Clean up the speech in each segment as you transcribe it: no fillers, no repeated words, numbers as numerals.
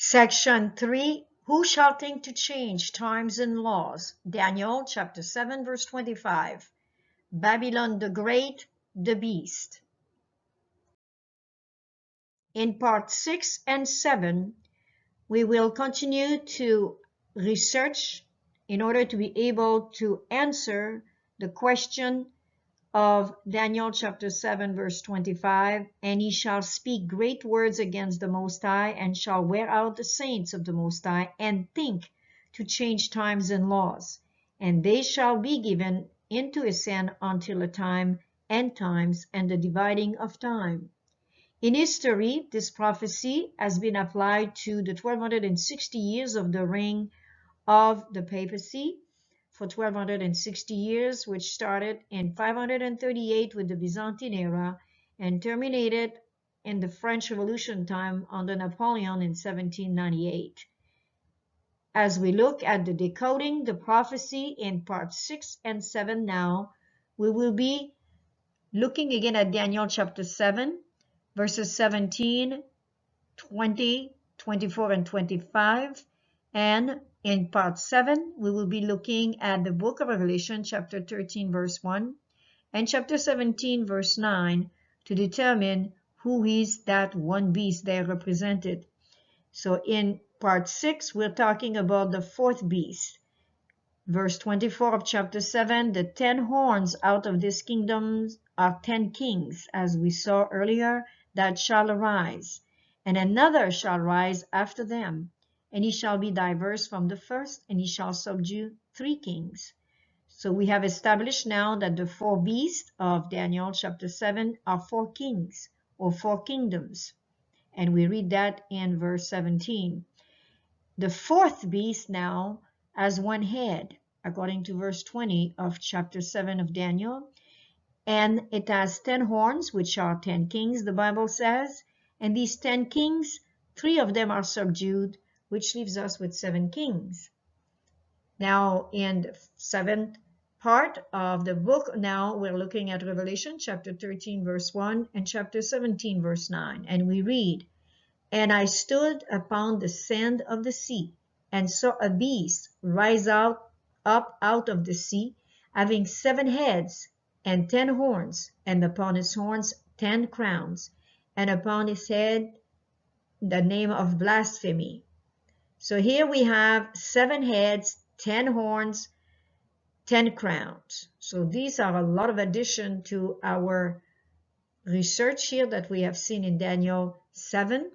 Section 3, who shall think to change times and laws? Daniel chapter 7 verse 25. Babylon the Great, the Beast. In part 6 and 7, we will continue to research in order to be able to answer the question of Daniel chapter 7 verse 25, and he shall speak great words against the Most High, and shall wear out the saints of the Most High, and think to change times and laws, and they shall be given into his hand until a time, end times, and the dividing of time. In history, this prophecy has been applied to the 1260 years of the reign of the papacy, for 1260 years, which started in 538 with the Byzantine era and terminated in the French Revolution time under Napoleon in 1798. As we look at the decoding the prophecy in part 6 and 7 now, we will be looking again at Daniel chapter 7, verses 17, 20, 24, and 25, and in part 7, we will be looking at the book of Revelation, chapter 13, verse 1, and chapter 17, verse 9, to determine who is that one beast there represented. So in part 6, we're talking about the fourth beast. Verse 24 of chapter 7, the 10 horns out of this kingdom are 10 kings, as we saw earlier, that shall arise, and another shall rise after them, and he shall be diverse from the first, and he shall subdue 3 kings. So we have established now that the 4 beasts of Daniel chapter 7 are 4 kings, or 4 kingdoms, and we read that in verse 17. The fourth beast now has 1 head, according to verse 20 of chapter 7 of Daniel, and it has 10 horns, which are 10 kings, the Bible says, and these 10 kings, 3 of them are subdued, which leaves us with 7 kings. Now, in the 7th part of the book, now we're looking at Revelation chapter 13, verse 1, and chapter 17, verse 9, and we read, "And I stood upon the sand of the sea, and saw a beast rise up out of the sea, having 7 heads and 10 horns, and upon his horns 10 crowns, and upon his head the name of blasphemy." So here we have 7 heads, 10 horns, 10 crowns. So these are a lot of addition to our research here that we have seen in Daniel 7.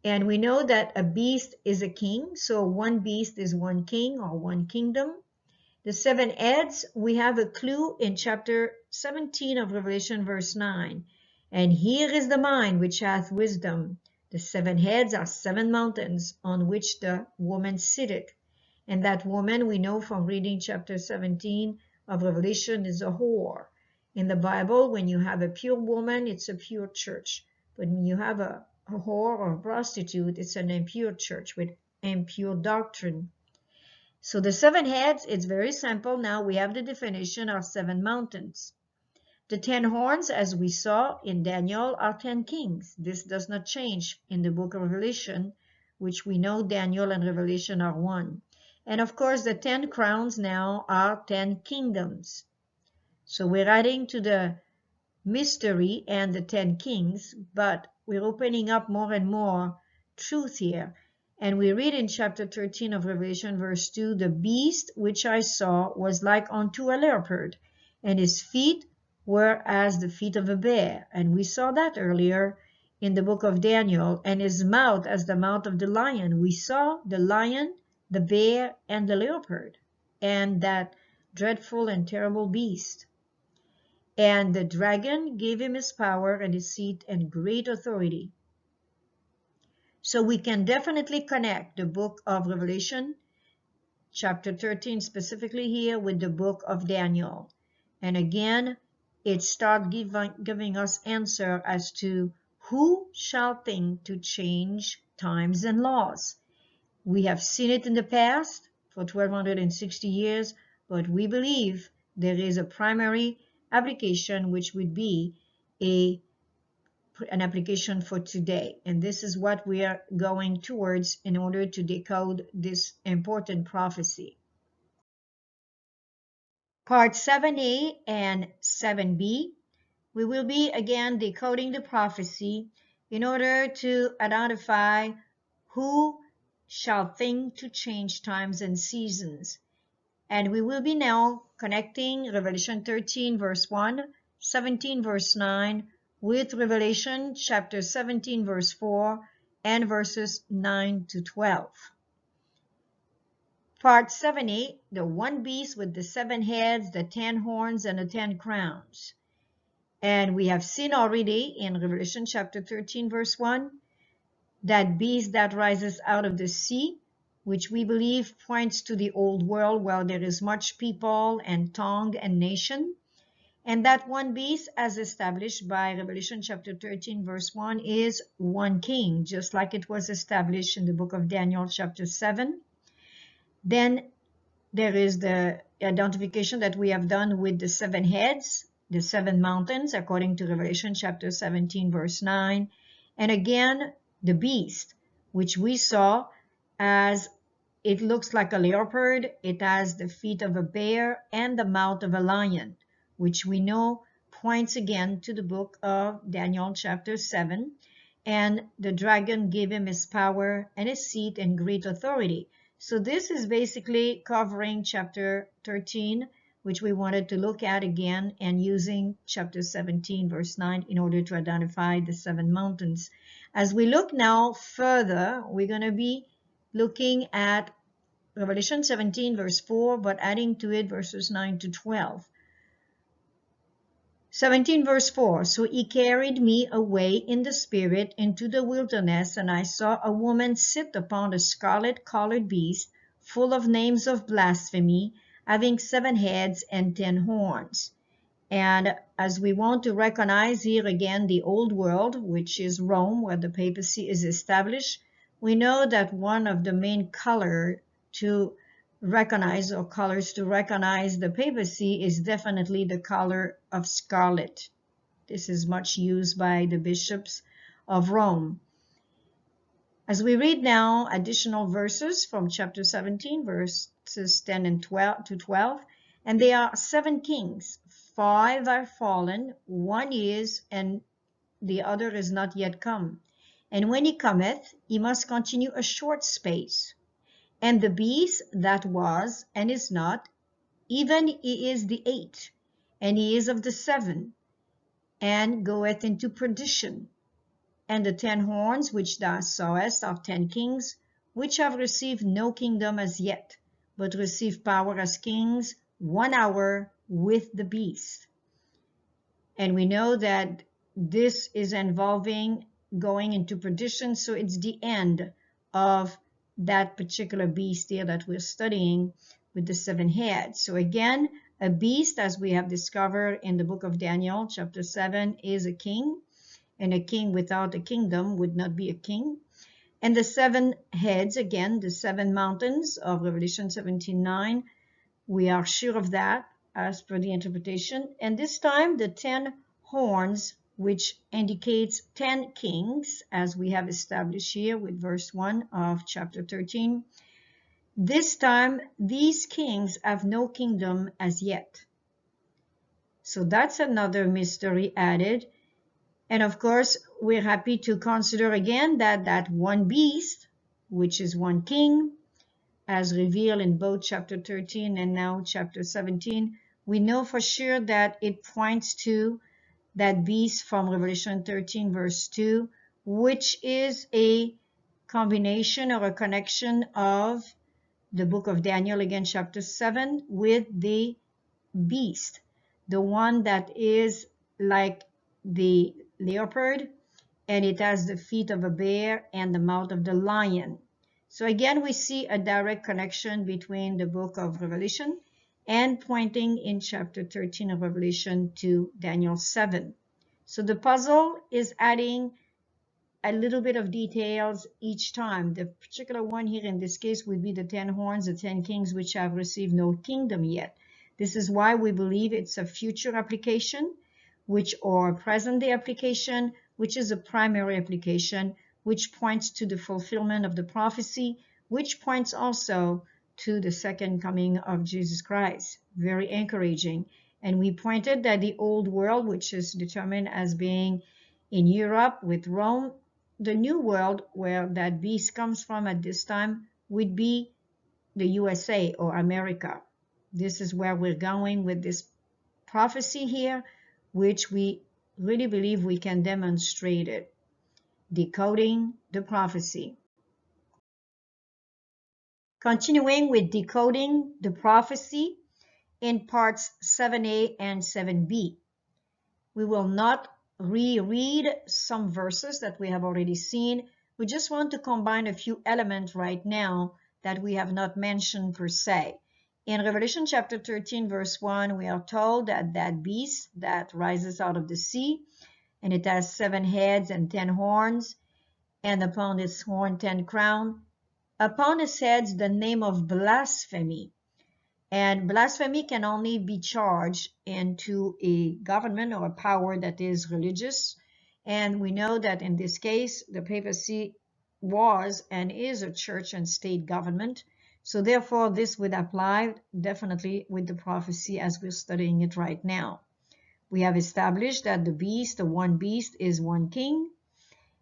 And we know that a beast is a king, so one beast is one king or one kingdom. The 7 heads, we have a clue in chapter 17 of Revelation, verse 9. "And here is the mind which hath wisdom. The 7 heads are 7 mountains on which the woman sitteth." And that woman, we know from reading chapter 17 of Revelation, is a whore. In the Bible, when you have a pure woman, it's a pure church. But when you have a whore or a prostitute, it's an impure church with impure doctrine. So the 7 heads, it's very simple. Now we have the definition of 7 mountains. The 10 horns, as we saw in Daniel, are 10 kings. This does not change in the book of Revelation, which we know Daniel and Revelation are one. And of course, the 10 crowns now are 10 kingdoms. So we're adding to the mystery and the 10 kings, but we're opening up more and more truth here. And we read in chapter 13 of Revelation, verse 2, "The beast which I saw was like unto a leopard, and his feet were as the feet of a bear." And we saw that earlier in the book of Daniel. "And his mouth as the mouth of the lion." We saw the lion, the bear, and the leopard, and that dreadful and terrible beast. "And the dragon gave him his power and his seat and great authority." So we can definitely connect the book of Revelation, chapter 13 specifically here, with the book of Daniel. And again, it starts giving us answer as to who shall think to change times and laws. We have seen it in the past for 1260 years, but we believe there is a primary application, which would be a an application for today. And this is what we are going towards in order to decode this important prophecy. Part 7a and 7b, we will be again decoding the prophecy in order to identify who shall think to change times and seasons. And we will be now connecting Revelation 13 verse 1, 17 verse 9 with Revelation chapter 17 verse 4 and verses 9 to 12. Part 7a, the one beast with the 7 heads, the 10 horns, and the 10 crowns. And we have seen already in Revelation chapter 13 verse 1, that beast that rises out of the sea, which we believe points to the old world where there is much people and tongue and nation. And that one beast, as established by Revelation chapter 13 verse 1, is one king, just like it was established in the book of Daniel chapter 7. Then there is the identification that we have done with the 7 heads, the 7 mountains, according to Revelation chapter 17 verse 9. And again, the beast, which we saw as it looks like a leopard, it has the feet of a bear and the mouth of a lion, which we know points again to the book of Daniel chapter 7. And the dragon gave him his power and his seat and great authority. So this is basically covering chapter 13, which we wanted to look at again, and using chapter 17 verse 9 in order to identify the 7 mountains. As we look now further, we're going to be looking at Revelation 17 verse 4, but adding to it verses 9 to 12. 17 verse 4, so he carried me away in the spirit into the wilderness, and I saw a woman sit upon a scarlet-colored beast, full of names of blasphemy, having 7 heads and 10 horns. And as we want to recognize here again the old world, which is Rome, where the papacy is established, we know that one of the main colors to recognize the papacy is definitely the color of scarlet. This is much used by the bishops of Rome. As we read now additional verses from chapter 17, verses 10 and 12 to 12, and there are 7 kings, 5 are fallen, 1 is, and the other is not yet come. And when he cometh, he must continue a short space. And the beast that was and is not, even he is the 8th, and he is of the 7, and goeth into perdition. And the 10 horns which thou sawest are 10 kings, which have received no kingdom as yet, but receive power as kings 1 hour with the beast. And we know that this is involving going into perdition, so it's the end of that particular beast here that we're studying with the 7 heads. So again, a beast, as we have discovered in the book of Daniel, chapter 7, is a king, and a king without a kingdom would not be a king. And the 7 heads, again, the 7 mountains of Revelation 17:9, we are sure of that as per the interpretation. And this time, the 10 horns, which indicates 10 kings, as we have established here with verse 1 of chapter 13. This time, these kings have no kingdom as yet. So that's another mystery added. And of course, we're happy to consider again that one beast, which is one king, as revealed in both chapter 13 and now chapter 17, we know for sure that it points to that beast from Revelation 13 verse 2, which is a combination or a connection of the book of Daniel, again chapter 7, with the beast, the one that is like the leopard, and it has the feet of a bear and the mouth of the lion. So again, we see a direct connection between the book of Revelation and pointing in chapter 13 of Revelation to Daniel 7. So the puzzle is adding a little bit of details each time. The particular one here in this case would be the 10 horns, the 10 kings, which have received no kingdom yet. This is why we believe it's a future application, or present day application, which is a primary application, which points to the fulfillment of the prophecy, which points also to the second coming of Jesus Christ. Very encouraging. And we pointed that the old world, which is determined as being in Europe with Rome, the new world where that beast comes from at this time would be the USA or America. This is where we're going with this prophecy here, which we really believe we can demonstrate it. Decoding the prophecy. Continuing with decoding the prophecy in parts 7a and 7b. We will not reread some verses that we have already seen. We just want to combine a few elements right now that we have not mentioned per se. In Revelation chapter 13 verse 1, we are told that that beast that rises out of the sea, and it has 7 heads and 10 horns, and upon its horn 10 crowns, upon its heads the name of blasphemy. And blasphemy can only be charged into a government or a power that is religious. And we know that in this case, the papacy was and is a church and state government. So therefore, this would apply definitely with the prophecy as we're studying it right now. We have established that the beast, the one beast, is one king,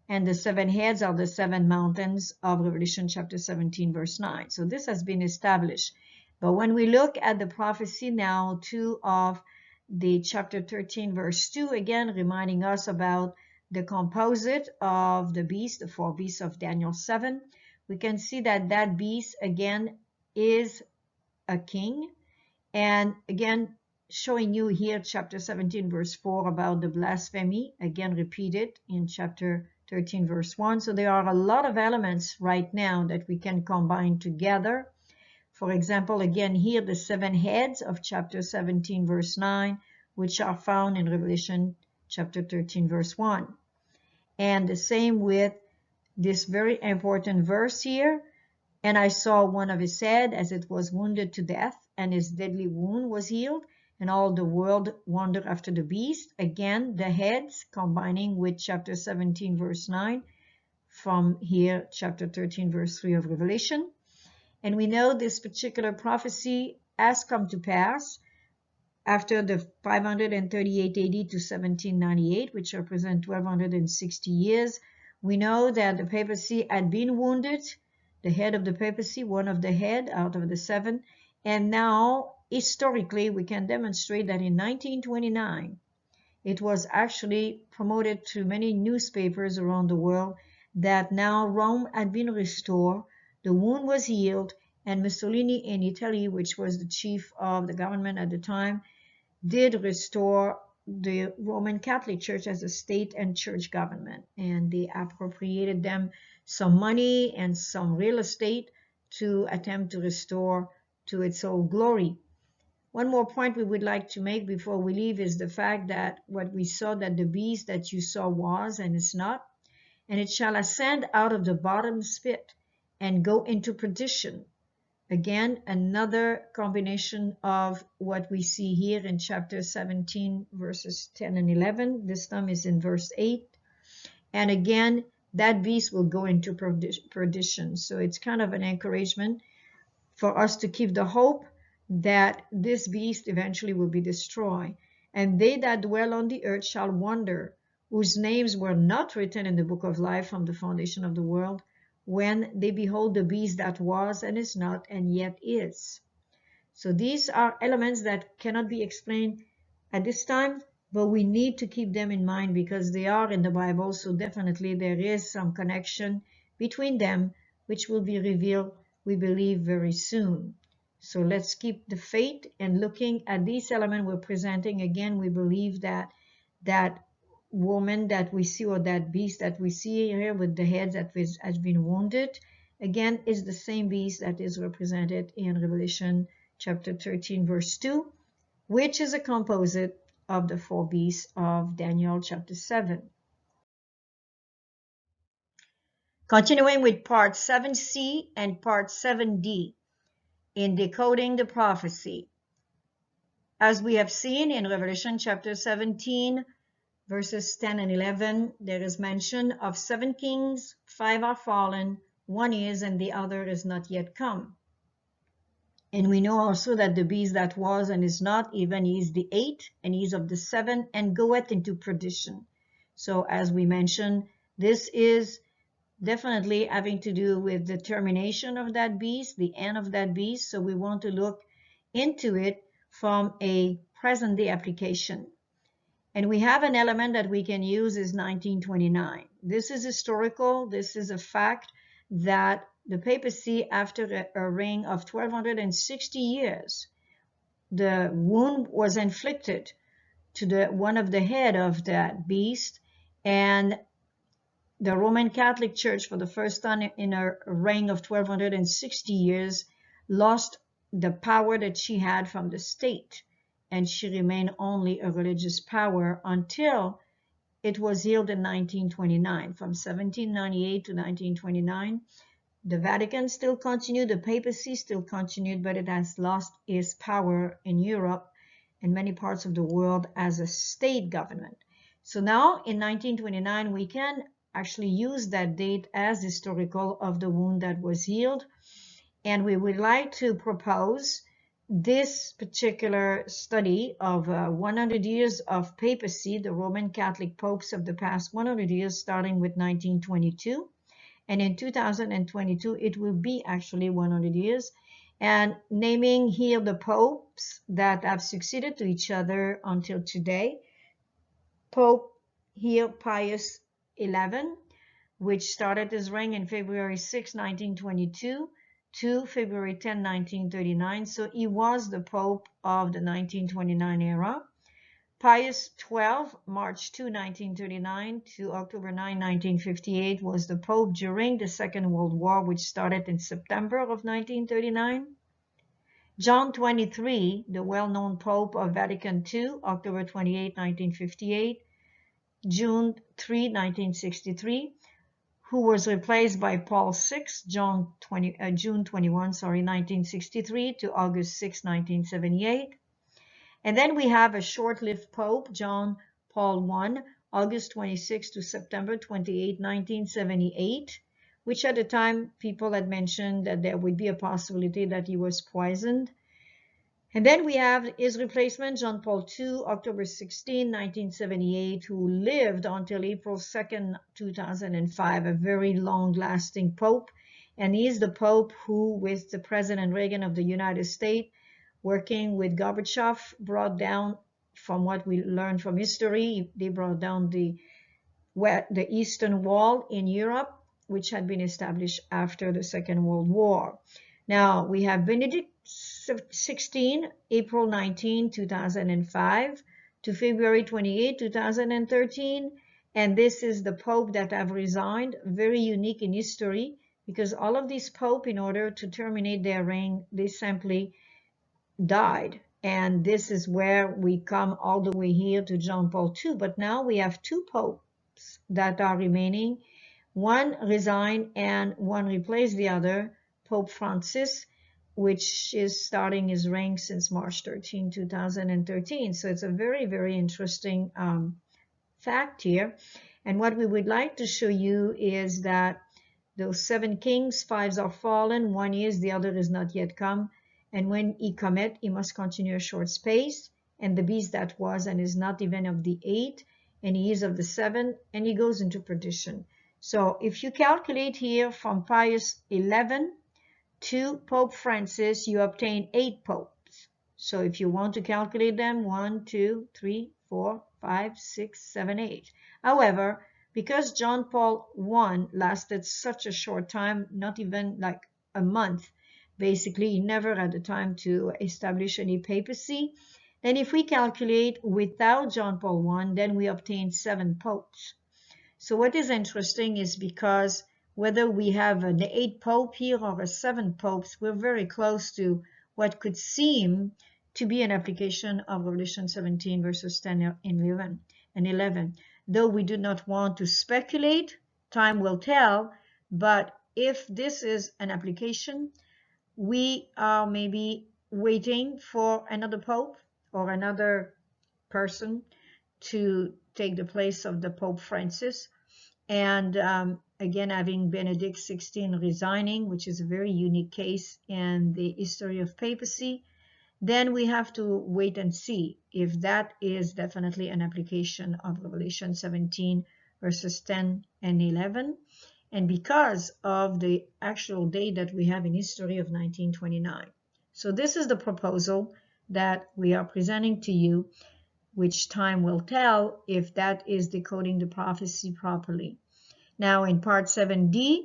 and the 7 heads are the 7 mountains of Revelation chapter 17 verse 9. So this has been established. But when we look at the prophecy now too of the chapter 13 verse 2, again reminding us about the composite of the beast, the 4 beasts of Daniel 7, we can see that that beast again is a king. And again, showing you here chapter 17 verse 4 about the blasphemy, again repeated in chapter 13 verse 1. So there are a lot of elements right now that we can combine together. For example, again here the 7 heads of chapter 17 verse 9, which are found in Revelation chapter 13 verse 1. And the same with this very important verse here. And I saw one of his head as it was wounded to death, and his deadly wound was healed, and all the world wondered after the beast. Again, the heads combining with chapter 17 verse 9 from here chapter 13 verse 3 of Revelation. And we know this particular prophecy has come to pass after the 538 AD to 1798, which represent 1260 years. We know that the papacy had been wounded, the head of the papacy, one of the head out of the 7, and now historically we can demonstrate that in 1929 it was actually promoted to many newspapers around the world that now Rome had been restored, the wound was healed, and Mussolini in Italy, which was the chief of the government at the time, did restore the Roman Catholic Church as a state and church government, and they appropriated them some money and some real estate to attempt to restore to its old glory. One more point we would like to make before we leave is the fact that what we saw, that the beast that you saw was and is not, and it shall ascend out of the bottomless pit and go into perdition. Again, another combination of what we see here in chapter 17 verses 10 and 11. This time is in verse 8. And again, that beast will go into perdition. So it's kind of an encouragement for us to keep the hope that this beast eventually will be destroyed. And they that dwell on the earth shall wonder, whose names were not written in the book of life from the foundation of the world, when they behold the beast that was and is not and yet is. So these are elements that cannot be explained at this time, but we need to keep them in mind because they are in the Bible. So definitely there is some connection between them, which will be revealed, we believe, very soon. So let's keep the faith and looking at these elements we're presenting. Again, we believe that that woman that we see, or that beast that we see here with the head that has been wounded, again is the same beast that is represented in Revelation chapter 13 verse 2, which is a composite of the 4 beasts of Daniel chapter 7. Continuing with part 7c and part 7d in decoding the prophecy. As we have seen in Revelation chapter 17, verses 10 and 11, there is mention of 7 kings, 5 are fallen, 1 is, and the other is not yet come. And we know also that the beast that was and is not, even he is the 8, and he is of the 7, and goeth into perdition. So as we mentioned, this is definitely having to do with the termination of that beast, the end of that beast. So we want to look into it from a present day application. And we have an element that we can use is 1929. This is historical. This is a fact that the papacy, after a reign of 1260 years, the wound was inflicted to the one of the head of that beast, and the Roman Catholic Church, for the first time in a reign of 1260 years, lost the power that she had from the state, and she remained only a religious power until it was healed in 1929. From 1798 to 1929, the Vatican still continued, the papacy still continued, but it has lost its power in Europe and many parts of the world as a state government. So now in 1929, we can actually use that date as historical of the wound that was healed. And we would like to propose this particular study of 100 years of papacy, the Roman Catholic popes of the past 100 years, starting with 1922. And in 2022, it will be actually 100 years. And naming here the popes that have succeeded to each other until today. Pope here Pius XI, which started his reign in February 6, 1922 to February 10, 1939. So he was the Pope of the 1929 era. Pius XII, March 2, 1939 to October 9, 1958, was the Pope during the Second World War, which started in September of 1939. John XXIII, the well-known Pope of Vatican II, October 28, 1958, June 3, 1963, who was replaced by Paul VI, June 21, 1963 to August 6, 1978. And then we have a short-lived Pope, John Paul I, August 26 to September 28, 1978, which at the time people had mentioned that there would be a possibility that he was poisoned. And then we have his replacement, John Paul II, October 16, 1978, who lived until April 2nd, 2005, a very long-lasting Pope. And he is the Pope who, with the President Reagan of the United States, working with Gorbachev, brought down, from what we learned from history, they brought down the Eastern Wall in Europe, which had been established after the Second World War. Now, we have Benedict XVI, April 19, 2005 to February 28, 2013. And this is the Pope that have resigned, very unique in history, because all of these Pope, in order to terminate their reign, they simply died. And this is where we come all the way here to John Paul II. But now we have 2 popes that are remaining. One resigned and one replaced the other, Pope Francis, which is starting his reign since March 13, 2013. So it's a very, very interesting fact here. And what we would like to show you is that those 7 kings, 5 are fallen, 1 is, the other is not yet come. And when he cometh, he must continue a short space. And the beast that was and is not even of the 8, and he is of the 7, and he goes into perdition. So if you calculate here from Pius XI to Pope Francis, you obtain 8 popes. So if you want to calculate them, 1, 2, 3, 4, 5, 6, 7, 8. However, because John Paul I lasted such a short time, not even like a month, basically he never had the time to establish any papacy, then if we calculate without John Paul I, then we obtain 7 popes. So what is interesting is because whether we have an 8 pope here or a 7 popes, we're very close to what could seem to be an application of Revelation 17 verses 10 and 11. Though we do not want to speculate, time will tell, but if this is an application, we are maybe waiting for another pope or another person to take the place of the Pope Francis. And again, having Benedict XVI resigning, which is a very unique case in the history of papacy, then we have to wait and see if that is definitely an application of Revelation 17 verses 10 and 11. And because of the actual date that we have in history of 1929. So this is the proposal that we are presenting to you, which time will tell if that is decoding the prophecy properly. Now in part 7D,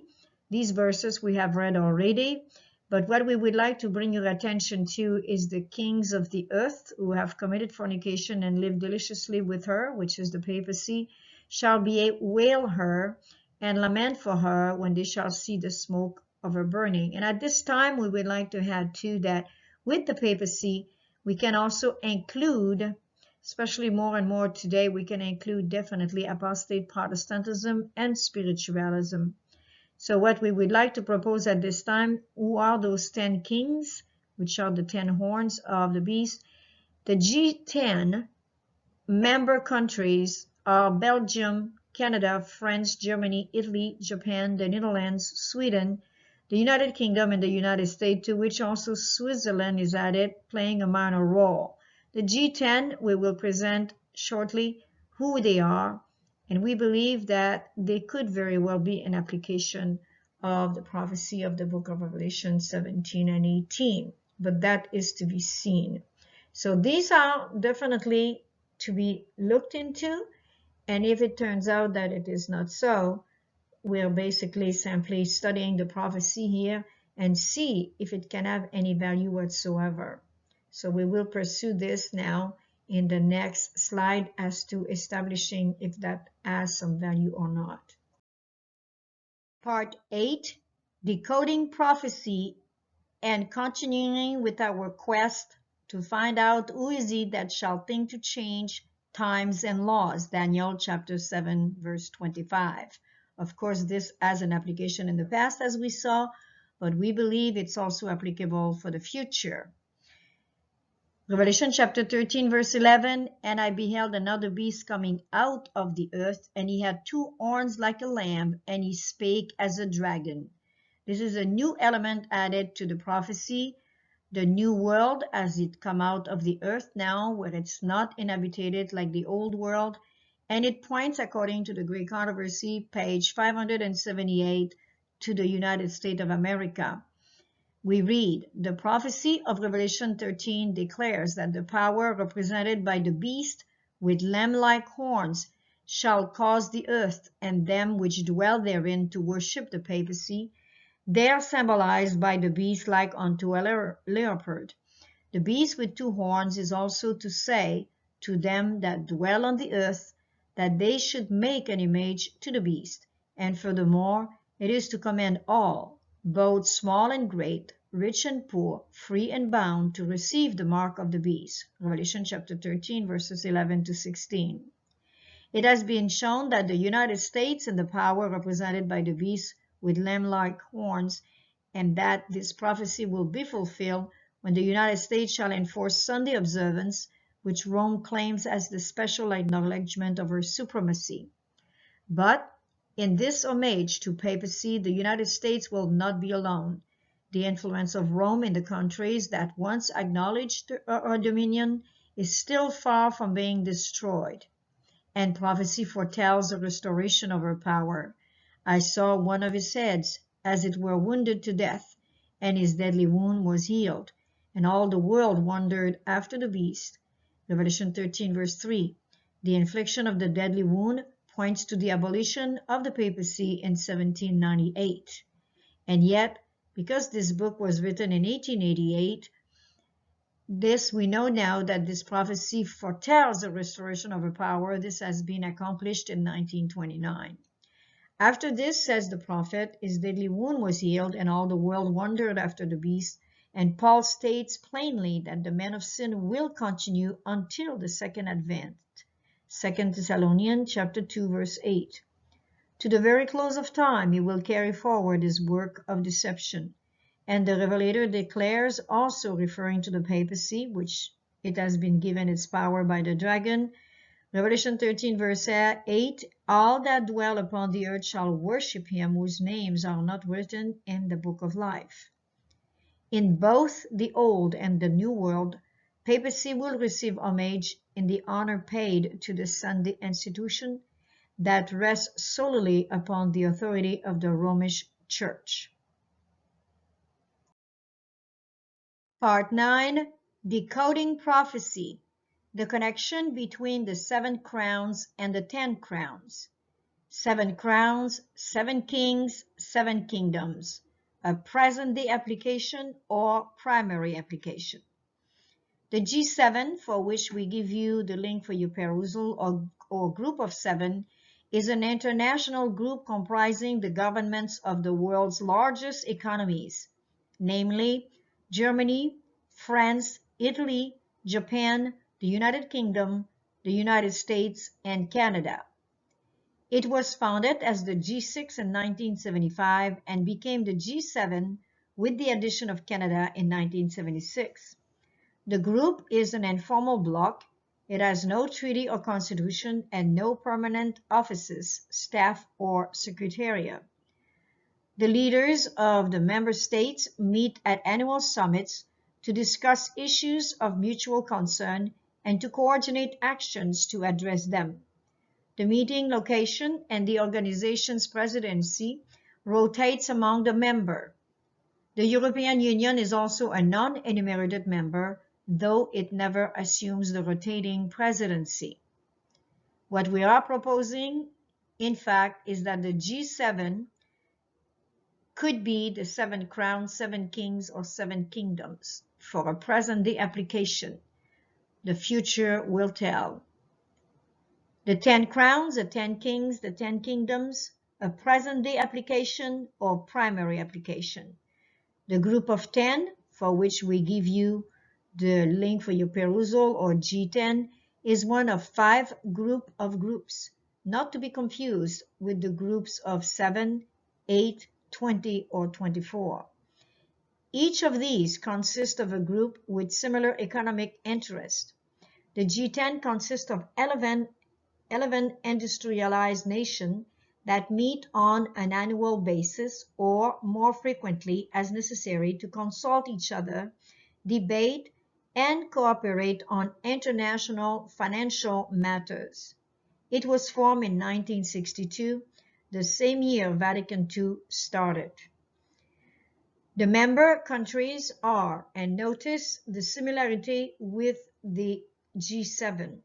these verses we have read already, but what we would like to bring your attention to is the kings of the earth who have committed fornication and lived deliciously with her, which is the papacy, shall bewail her and lament for her when they shall see the smoke of her burning. And at this time, we would like to add too that with the papacy, we can also include, especially more and more today, we can include definitely apostate Protestantism and spiritualism. So what we would like to propose at this time, who are those 10 kings, which are the 10 horns of the beast? The G10 member countries are Belgium, Canada, France, Germany, Italy, Japan, the Netherlands, Sweden, the United Kingdom, and the United States, to which also Switzerland is added, playing a minor role. The G10 we will present shortly who they are, and we believe that they could very well be an application of the prophecy of the book of Revelation 17 and 18, but that is to be seen. So these are definitely to be looked into, and if it turns out that it is not so, we're basically simply studying the prophecy here and see if it can have any value whatsoever. So we will pursue this now in the next slide as to establishing if that has some value or not. Part 8, Decoding Prophecy, and continuing with our quest to find out who is it that shall think to change times and laws, Daniel chapter 7 verse 25. Of course, this has an application in the past as we saw, but we believe it's also applicable for the future. Revelation chapter 13 verse 11, and I beheld another beast coming out of the earth, and he had 2 horns like a lamb, and he spake as a dragon. This is a new element added to the prophecy, the new world as it come out of the earth now, where it's not inhabited like the old world, and it points, according to the Great Controversy, page 578, to the United States of America. We read, the prophecy of Revelation 13 declares that the power represented by the beast with lamb-like horns shall cause the earth and them which dwell therein to worship the papacy. They are symbolized by the beast like unto a leopard. The beast with 2 horns is also to say to them that dwell on the earth that they should make an image to the beast. And furthermore, it is to command all, both small and great, rich and poor, free and bound, to receive the mark of the beast. Revelation chapter 13, verses 11 to 16. It has been shown that the United States and the power represented by the beast with lamb-like horns, and that this prophecy will be fulfilled when the United States shall enforce Sunday observance, which Rome claims as the special acknowledgement of her supremacy. But in this homage to papacy, the United States will not be alone. The influence of Rome in the countries that once acknowledged her dominion is still far from being destroyed, and prophecy foretells the restoration of her power. I saw one of his heads, as it were wounded to death, and his deadly wound was healed, and all the world wondered after the beast. Revelation 13 verse 3. The infliction of the deadly wound points to the abolition of the papacy in 1798. And yet, because this book was written in 1888, we know now that this prophecy foretells the restoration of her power. This has been accomplished in 1929. After this, says the prophet, his deadly wound was healed, and all the world wondered after the beast. And Paul states plainly that the man of sin will continue until the second advent. 2 Thessalonians chapter 2, verse 8. To the very close of time, he will carry forward his work of deception. And the Revelator declares, also referring to the papacy, which it has been given its power by the dragon, Revelation 13 verse 8, all that dwell upon the earth shall worship him whose names are not written in the book of life. In both the Old and the New World, papacy will receive homage in the honor paid to the Sunday institution that rests solely upon the authority of the Romish Church. Part 9. Decoding Prophecy. The connection between the 7 crowns and the 10 crowns. 7 crowns, 7 kings, 7 kingdoms. A present-day application or primary application. The G7, for which we give you the link for your perusal, or Group of 7, is an international group comprising the governments of the world's largest economies, namely Germany, France, Italy, Japan, the United Kingdom, the United States, and Canada. It was founded as the G6 in 1975 and became the G7 with the addition of Canada in 1976. The group is an informal bloc. It has no treaty or constitution and no permanent offices, staff, or secretariat. The leaders of the member states meet at annual summits to discuss issues of mutual concern and to coordinate actions to address them. The meeting location and the organization's presidency rotates among the members. The European Union is also a non-enumerated member, though it never assumes the rotating presidency. What we are proposing, in fact, is that the G7 could be the 7 crowns, 7 kings, or 7 kingdoms for a present-day application. The future will tell. The 10 crowns, the 10 kings, the 10 kingdoms, a present-day application or primary application. The Group of 10, for which we give you the link for your perusal, or G10, is one of 5 groups of groups, not to be confused with the groups of 7, 8, 20, or 24. Each of these consists of a group with similar economic interest. The G10 consists of 11 industrialized nations that meet on an annual basis or more frequently as necessary to consult each other, debate, and cooperate on international financial matters. It was formed in 1962, the same year Vatican II started. The member countries are, and notice the similarity with the G7,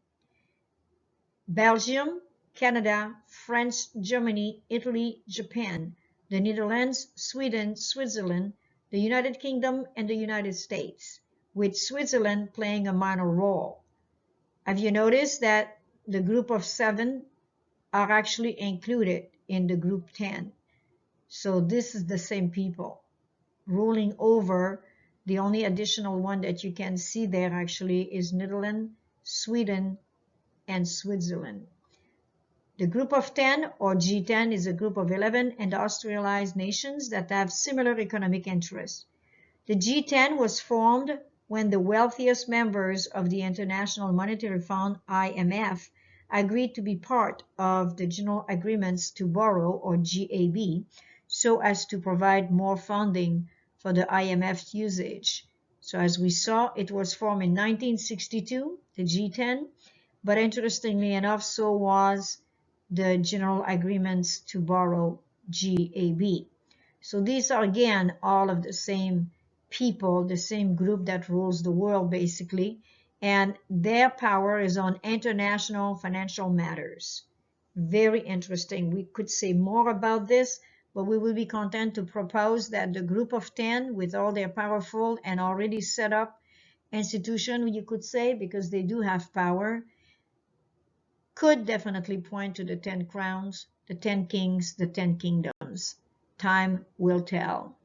Belgium, Canada, France, Germany, Italy, Japan, the Netherlands, Sweden, Switzerland, the United Kingdom, and the United States, with Switzerland playing a minor role. Have you noticed that the Group of 7 are actually included in the Group 10? So this is the same people ruling over. The only additional one that you can see there actually is Netherlands, Sweden, and Switzerland. The Group of 10, or G10, is a group of 11 industrialized nations that have similar economic interests. The G10 was formed when the wealthiest members of the International Monetary Fund, IMF, agreed to be part of the General Agreements to Borrow, or GAB, so as to provide more funding for the IMF's usage. So as we saw, it was formed in 1962, the G10, but interestingly enough, so was the General Agreements to Borrow, GAB. So these are again all of the same people, the same group that rules the world basically, and their power is on international financial matters. Very interesting. We could say more about this, but we will be content to propose that the Group of 10, with all their powerful and already set up institution, you could say, because they do have power, could definitely point to the 10 crowns, the 10 kings, the 10 kingdoms. Time will tell.